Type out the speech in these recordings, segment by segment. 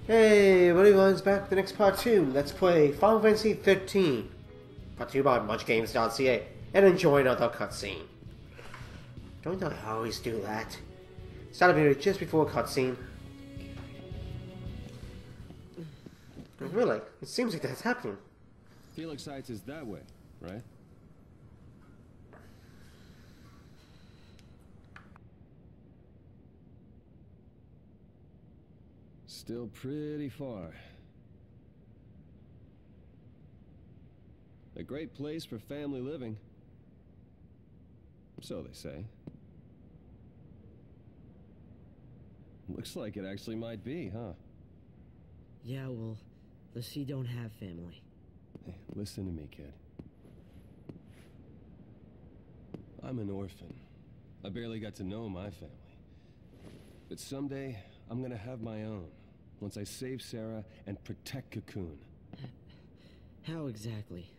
Hey, everyone's back with the next part 2. Let's play Final Fantasy 15. Brought to you by MuchGames.ca. And enjoy another cutscene. Don't I always do that? Start a video just before a cutscene. Really? It seems like that's happening. Felix Heights is that way, right? Still pretty far. A great place for family living. So they say. Looks like it actually might be, huh? Yeah, well, the sea don't have family. Hey, listen to me, kid. I'm an orphan. I barely got to know my family. But someday, I'm gonna have my own. Once I save Sarah and protect Cocoon. How exactly?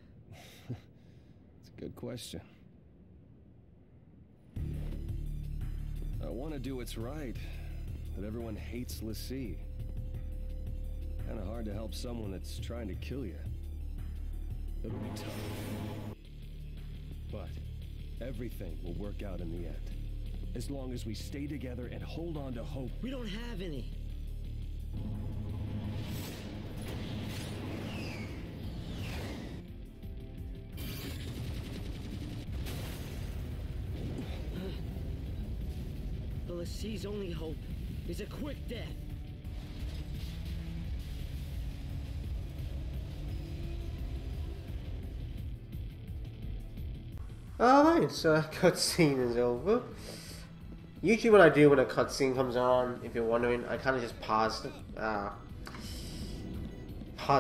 It's a good question. I want to do what's right, but everyone hates l'Cie. Kinda hard to help someone that's trying to kill you. It'll be tough. But everything will work out in the end. As long as we stay together and hold on to hope. We don't have any. The l'Cie's only hope is a quick death. Alright, so that cutscene is over. Usually what I do when a cutscene comes on, if you're wondering, I kind of just pause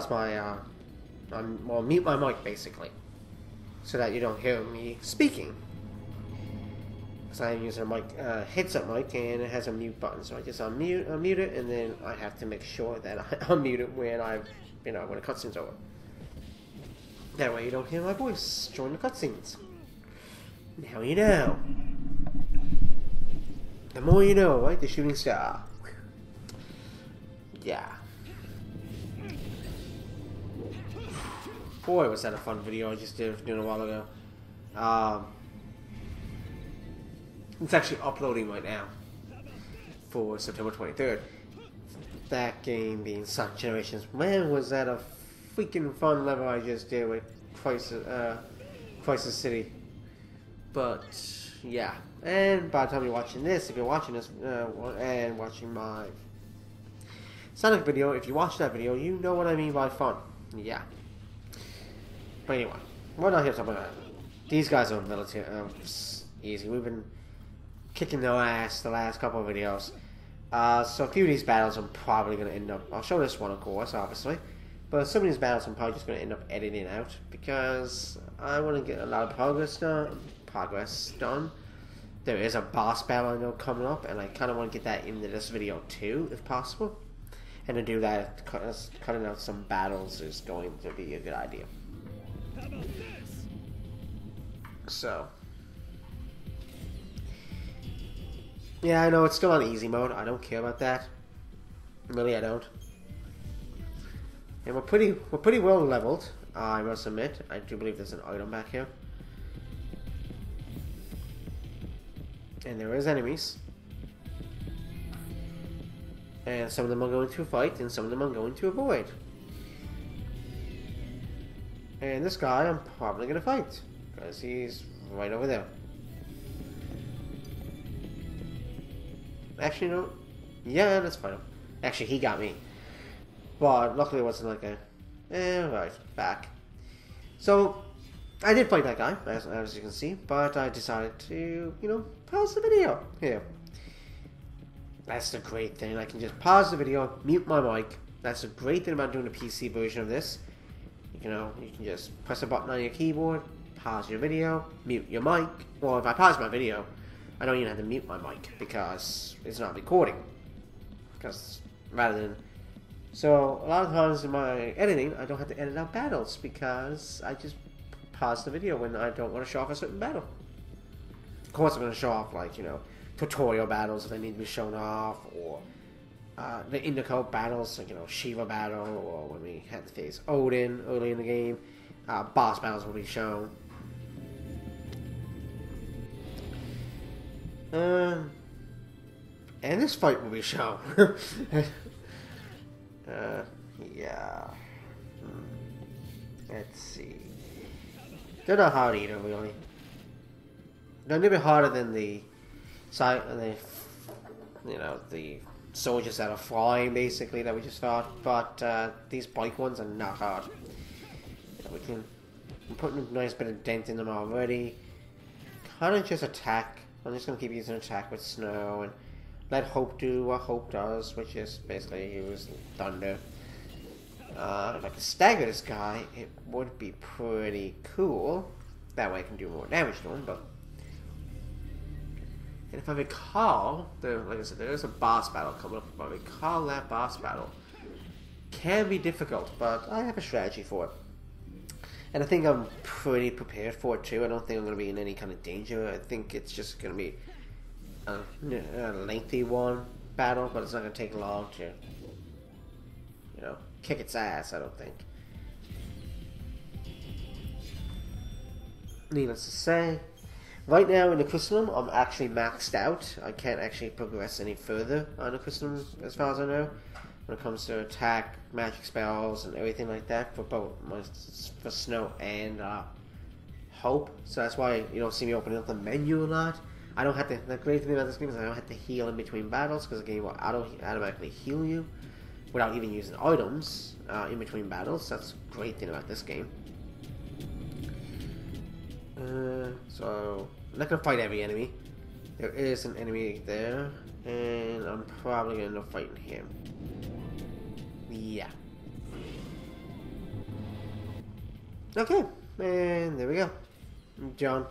my, well, mute my mic basically, so that you don't hear me speaking. Because I'm using a mic, headset mic, and it has a mute button, so I just unmute it, and then I have to make sure that I unmute it when when a cutscene's over. That way you don't hear my voice during the cutscenes. Now you know. The more you know, right? The shooting star. Yeah. Boy, was that a fun video I just did a while ago. It's actually uploading right now for September 23rd. That game being Sun Generations. Man, was that a freaking fun level I just did with Crisis City. But yeah, and by the time you're watching this, if you're watching this and watching my Sonic video, if you watch that video, you know what I mean by fun. Yeah. But anyway, we're not here to talk about that. These guys are military. Easy. We've been kicking their ass the last couple of videos. So a few of these battles I'm probably going to end up... I'll show this one, of course, obviously. But some of these battles I'm probably just going to end up editing out, because I want to get a lot of progress done. There is a boss battle I know coming up, and I kind of want to get that into this video too, if possible. And to do that, cutting out some battles is going to be a good idea. How about this? So... yeah, I know it's still on easy mode. I don't care about that. Really, I don't. And we're pretty well leveled. I must admit. I do believe there's an item back here. And there is enemies. And some of them are going to fight, and some of them I'm going to avoid. And this guy I'm probably going to fight, because he's right over there. Actually, no. Yeah, that's fine. Actually, he got me. But luckily it wasn't like a... right, back. So, I did fight that guy, as you can see. But I decided to, pause the video here. That's the great thing. I can just pause the video, mute my mic. That's the great thing about doing a PC version of this. You can just press a button on your keyboard, pause your video, mute your mic. Well, if I pause my video, I don't even have to mute my mic because it's not recording. Because rather than... So, a lot of times in my editing, I don't have to edit out battles because I just pause the video when I don't want to show off a certain battle. Of course, I'm going to show off, like, tutorial battles that need to be shown off, or the Indigo battles, like, you know, Shiva battle, or when we had to face Odin early in the game. Boss battles will be shown. And this fight will be shown. Yeah. Let's see. They're not hard either, really. They're a little bit harder than the soldiers that are flying, basically, that we just fought. But these bike ones are not hard. We can put a nice bit of dent in them already. Kind of just attack. I'm just going to keep using attack with snow and let Hope do what Hope does, which is basically use thunder. If I could stagger this guy, it would be pretty cool. That way I can do more damage to him, but... And if I recall, like I said, there is a boss battle coming up. If I recall, that boss battle can be difficult, but I have a strategy for it. And I think I'm pretty prepared for it too. I don't think I'm going to be in any kind of danger. I think it's just going to be a lengthy one battle, but it's not going to take long to, you know, kick its ass, I don't think. Needless to say, right now in the Crystalline, I'm actually maxed out. I can't actually progress any further on the Crystalline as far as I know. When it comes to attack, magic spells, and everything like that for both for Snow and Hope. So that's why you don't see me opening up the menu a lot. I don't have to. The great thing about this game is I don't have to heal in between battles because the game will automatically heal you without even using items in between battles. That's a great thing about this game. So I'm not gonna fight every enemy. There is an enemy there, and I'm probably gonna end up fighting him. Yeah. Okay, and there we go. John,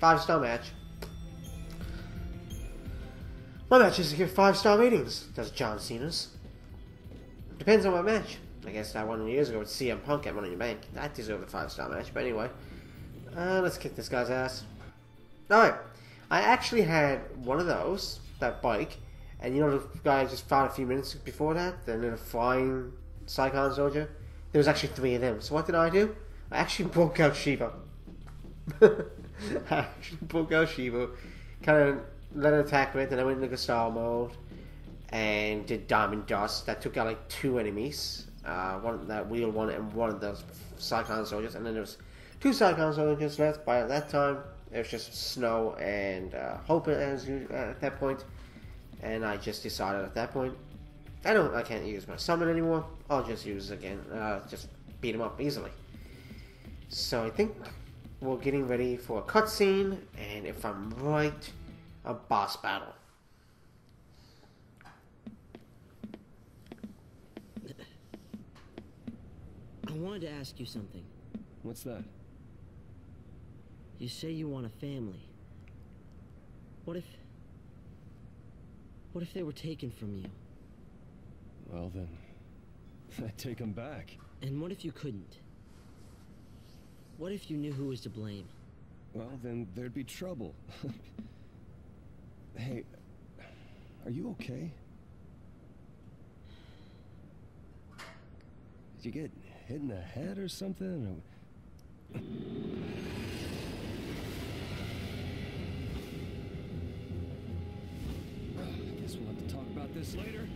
5-star match. My matches get 5-star ratings. Does John Cena's? Depends on what match. I guess that one years ago with CM Punk at Money in the Bank. That deserved a 5-star match, but anyway. Let's kick this guy's ass. Alright, I actually had one of those, that bike, and you know the guy I just fought a few minutes before that, the little flying Psychon soldier? There was actually 3 of them. So what did I do? I actually broke out Shiva. I actually broke out Shiva, kind of let it attack with, and I went into Gestalt mode, and did Diamond Dust. That took out like 2 enemies. One that wheel one and one of those Psychon soldiers, and then there was 2 Psychon soldiers left. By that time, it was just Snow and Hope at that point. And I just decided at that point, I can't use my summon anymore. I'll just use it again, just beat him up easily. So I think we're getting ready for a cutscene, and if I'm right, a boss battle. I wanted to ask you something. What's that? You say you want a family. What if they were taken from you? Well then, I'd take them back. And what if you couldn't? What if you knew who was to blame? Well then, there'd be trouble. Hey, are you okay? Did you get hit in the head or something? I guess we'll have to talk about this later.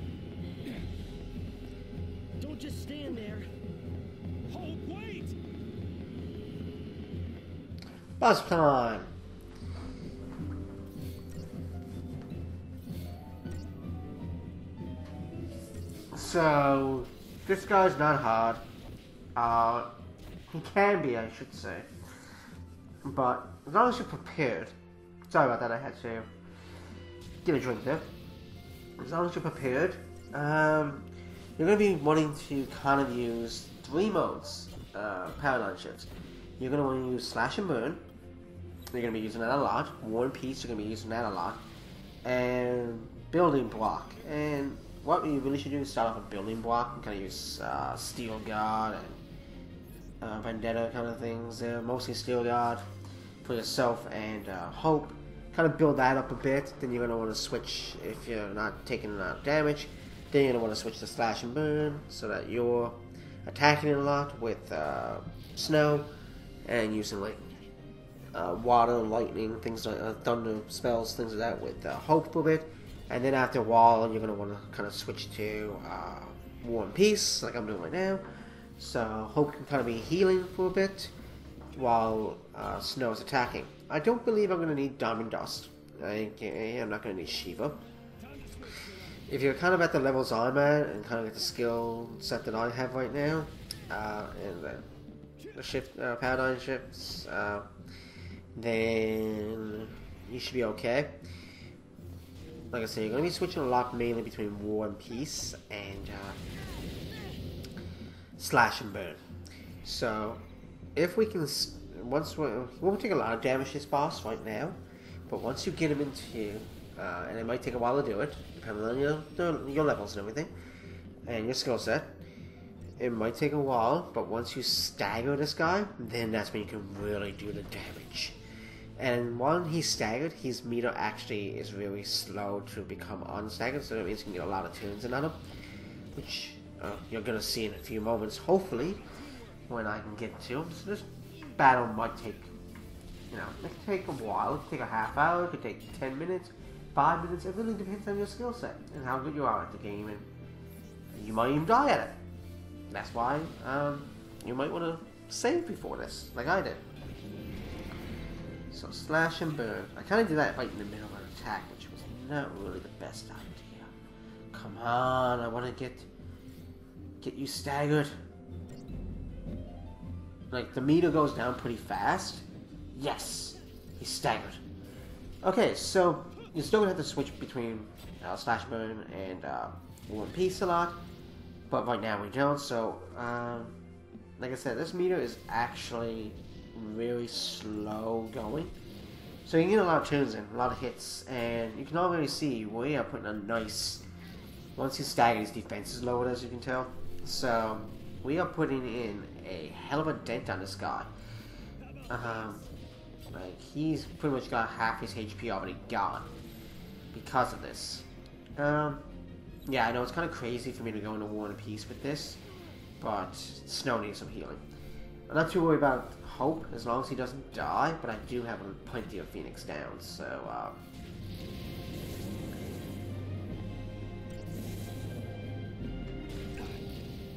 Don't just stand there. Hope, wait! Boss time! So, this guy's not hard. He can be, I should say. But, as long as you're prepared. Sorry about that, I had to get a drink there. As long as you're prepared, you're going to be wanting to kind of use 3 modes, paradigm shifts. You're going to want to use Slash and Burn. You're going to be using that a lot. War and Peace, you're going to be using that a lot. And Building Block. And what you really should do is start off with Building Block and kind of use Steel Guard and Vendetta kind of things. Mostly Steel Guard for yourself and Hope. Kind of build that up a bit. Then you're going to want to switch, if you're not taking enough damage, Then you're going to want to switch to slash and burn so that you're attacking it a lot with snow and using like water, lightning, things like thunder spells, things like that with hope for a bit. And then after a while, you're going to want to kind of switch to War and Peace, like I'm doing right now. So hope can kind of be healing for a bit while snow is attacking. I don't believe I'm going to need Diamond Dust. I'm not going to need Shiva. If you're kind of at the levels I'm at and kind of get the skill set that I have right now, and the shift paradigm shifts, then you should be okay. Like I said, you're going to be switching a lot mainly between War and Peace and Slash and Burn. So if we can, we won't take a lot of damage this boss right now, but once you get him into, and it might take a while to do it, depending on your levels and everything, and your skill set, it might take a while, but once you stagger this guy, then that's when you can really do the damage. And when he's staggered, his meter actually is really slow to become unstaggered, so that means you can get a lot of turns in on him, which you're going to see in a few moments, hopefully, when I can get to him. So this battle might take, it could take a while. It could take a half hour, it could take 10 minutes, 5 minutes. It really depends on your skill set and how good you are at the game, and you might even die at it. That's why you might want to save before this, like I did. So slash and burn. I kind of did that right in the middle of an attack, which was not really the best idea. Come on, I want to get you staggered. Like, the meter goes down pretty fast. Yes, he's staggered. Okay, so you're still gonna have to switch between slash burn and War and Peace a lot, but right now we don't. So, like I said, this meter is actually really slow going, so you can get a lot of turns in, a lot of hits, and you can already see we are putting a nice. Once he's staggered, his defense is lowered, as you can tell. So we are putting in a hell of a dent on this guy. Like, he's pretty much got half his HP already gone because of this. Yeah, I know it's kind of crazy for me to go into War and Peace with this, but Snow needs some healing. I'm not too worried about Hope as long as he doesn't die, but I do have plenty of Phoenix down, so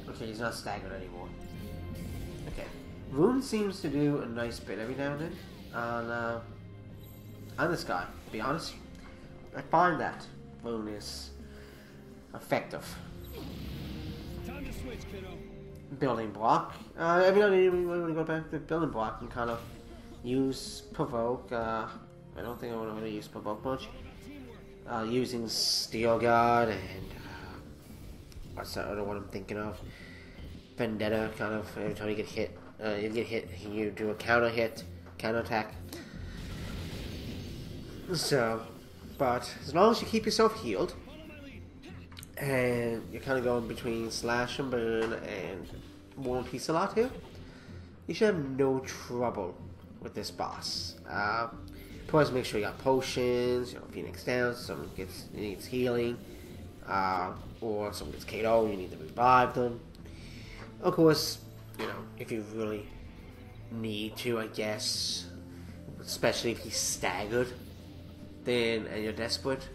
okay, he's not staggered anymore. Okay, Rune seems to do a nice bit every now and then on this guy, to be honest. I find that Rune is effective. Time to switch, kiddo. Building block. Every now and then you want to go back to building block and kind of use provoke. I don't think I want to really use provoke much. Using Steel Guard and what's that other one I'm thinking of? Vendetta, kind of. Every time you get hit, you do a counter hit, counter attack. So, but as long as you keep yourself healed, and you're kind of going between slash and burn and War and Peace a lot here, you should have no trouble with this boss. Plus, make sure you got potions, Phoenix down, someone needs healing, or someone gets KO, you need to revive them. Of course, if you really need to, I guess, especially if he's staggered, then, and you're desperate,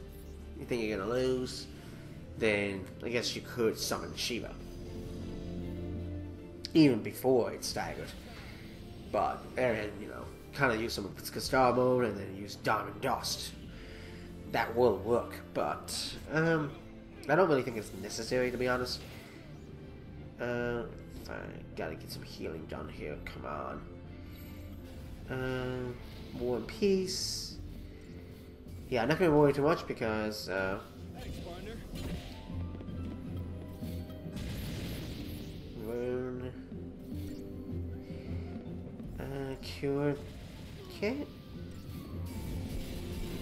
you think you're gonna lose, then I guess you could summon Shiva. Even before it's staggered. But, and, kind of use some of its star mode and then use Diamond Dust. That will work, but I don't really think it's necessary, to be honest. I gotta get some healing done here, come on. War and Peace. Yeah, I'm not gonna worry too much because Thanks, partner. Rune. Cured. Okay.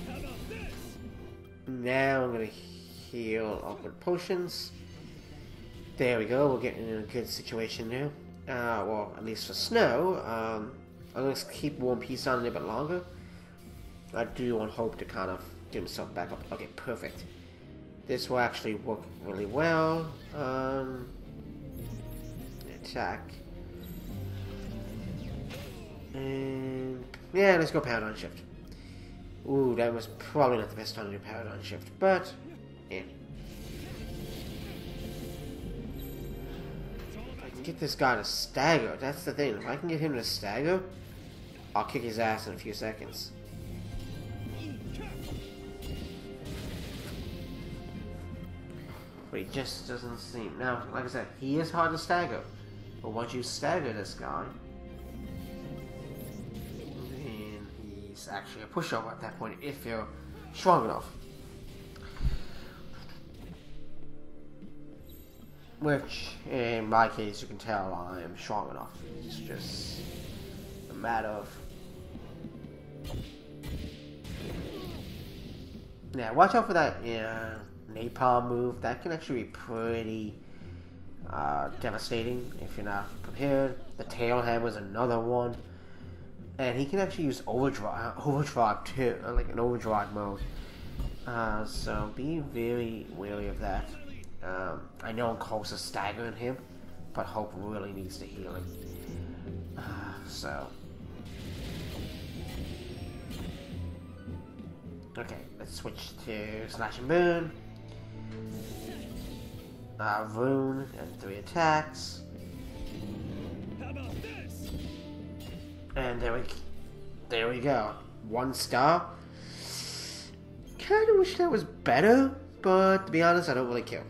How about this? Now I'm gonna heal up with potions. There we go, we're getting in a good situation now. Well, at least for Snow. I'm gonna keep War and Peace on a little bit longer. I do want Hope to kind of get himself back up. Okay, perfect. This will actually work really well. Attack. And yeah, let's go Paradigm Shift. Ooh, that was probably not the best time to do Paradigm Shift, but yeah. If I can get this guy to stagger, that's the thing. If I can get him to stagger, I'll kick his ass in a few seconds. But he just doesn't seem... Now, like I said, he is hard to stagger. But once you stagger this guy, then he's actually a pushover at that point, if you're strong enough. Which, in my case, you can tell I am strong enough. It's just a matter of... Yeah, watch out for that napalm move. That can actually be pretty devastating if you're not prepared. The tail hammer is another one. And he can actually use overdrive too, like an overdrive mode. So be very wary of that. I know I'm close to staggering him, but Hope really needs to heal him. Okay, let's switch to Slash and Burn. Rune and 3 attacks. How about this? And there we go. 1 star. Kinda wish that was better, but to be honest, I don't really care.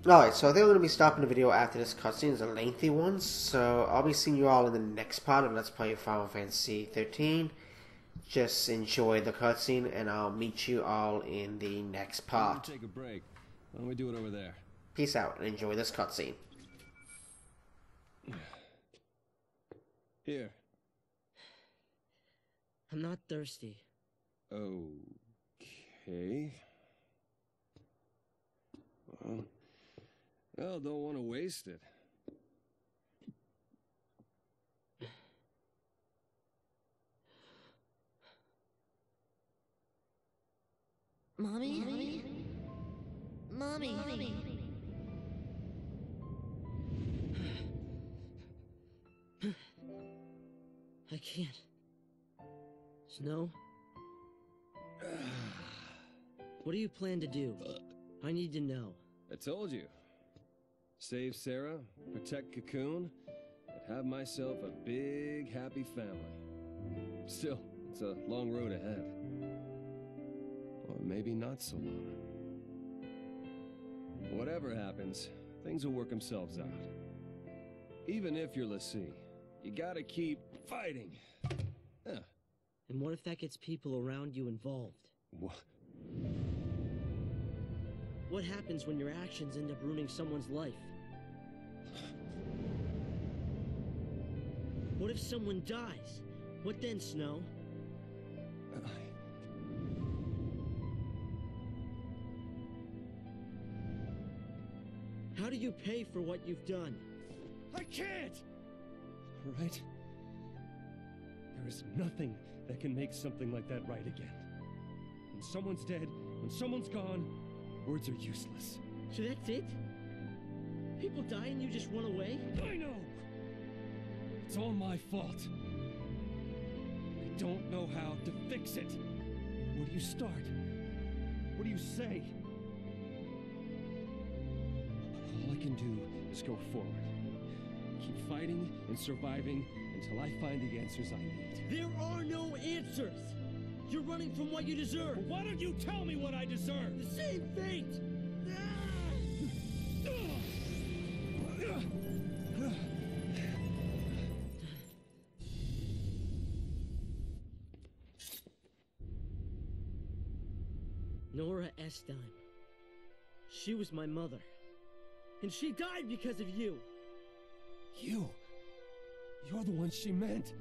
Alright, so I think I'm going to be stopping the video after this cutscene. It's a lengthy one, so I'll be seeing you all in the next part of Let's Play Final Fantasy XIII. Just enjoy the cutscene, and I'll meet you all in the next part. Take a break. Why don't we do it over there? Peace out, and enjoy this cutscene. Here. I'm not thirsty. Okay. Well, don't want to waste it. Mommy? Mommy? I can't. Snow? What do you plan to do? I need to know. I told you. Save Sarah, protect Cocoon, and have myself a big, happy family. Still, it's a long road ahead. Or maybe not so long. Whatever happens, things will work themselves out. Even if you're Lassie, you gotta keep fighting. Yeah. And what if that gets people around you involved? What? What happens when your actions end up ruining someone's life? What if someone dies? What then, Snow? How do you pay for what you've done? I can't! All right? There is nothing that can make something like that right again. When someone's dead, when someone's gone, words are useless. So that's it? People die and you just run away? I know! It's all my fault. I don't know how to fix it. Where do you start? What do you say? All I can do is go forward. Keep fighting and surviving until I find the answers I need. There are no answers! You're running from what you deserve! Well, why don't you tell me what I deserve? The same fate! Nora Estine. She was my mother. And she died because of you! You? You're the one she meant.